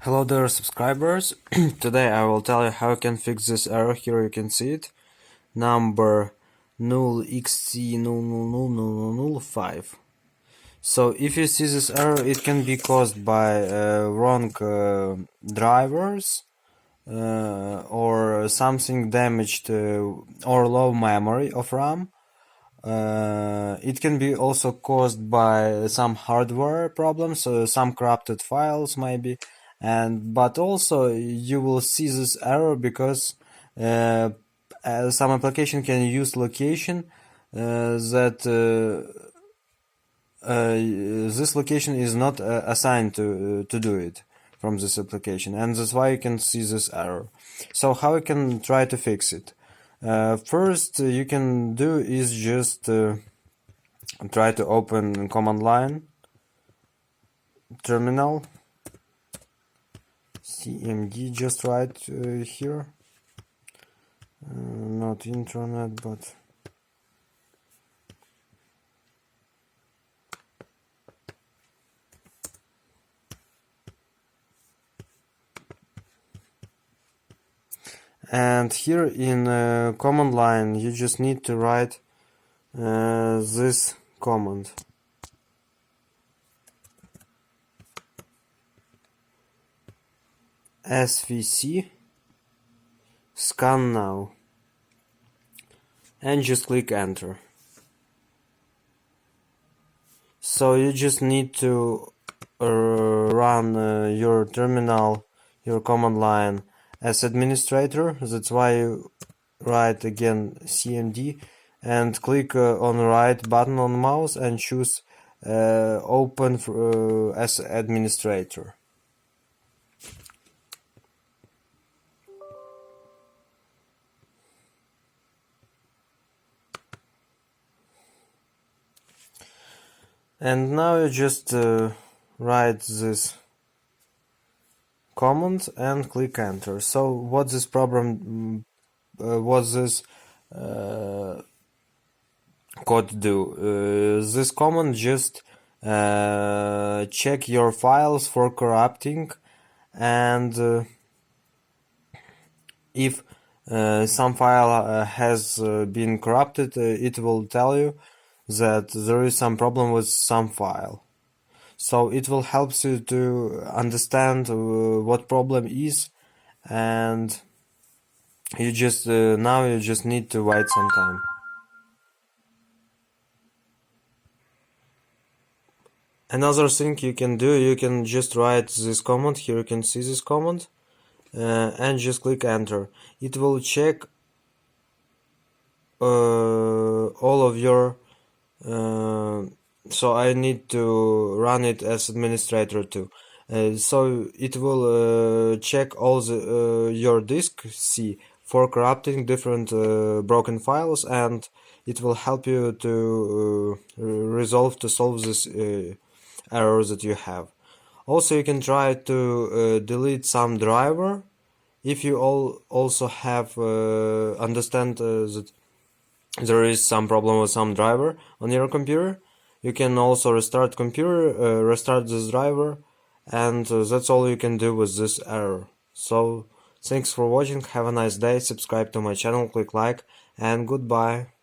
Hello there, subscribers. Today I will tell you how you can fix this error. Here you can see it, number 0xc0000005. So if you see this error, it can be caused by wrong drivers or something damaged or low memory of RAM. It can be also caused by some hardware problems, some corrupted files maybe, but also you will see this error because some application can use location that this location is not assigned to do it from this application, and that's why you can see this error. So how you can try to fix it? First you can do is just try to open command line terminal cmd, just write here, not internet but and here in command line you just need to write this command: svc scan now, and just click enter. So you just need to run your terminal, your command line as administrator. That's why you write again cmd and click on right button on mouse and choose open as administrator. And now you just write this command and click enter. So what this problem was this code do? This command just check your files for corrupting, and if some file has been corrupted, it will tell you that there is some problem with some file. So it will help you to understand what problem is, and you just now you just need to wait some time. Another thing you can do, you can just write this command. Here you can see this command, and just click enter. It will check all of your so I need to run it as administrator too. So it will check all your disk C for corrupting different broken files, and it will help you to solve this error that you have. Also, you can try to delete some driver if you also have understand that there is some problem with some driver on your computer. You can also restart computer, restart this driver, and that's all you can do with this error. So thanks for watching, have a nice day, subscribe to my channel, click like, and goodbye.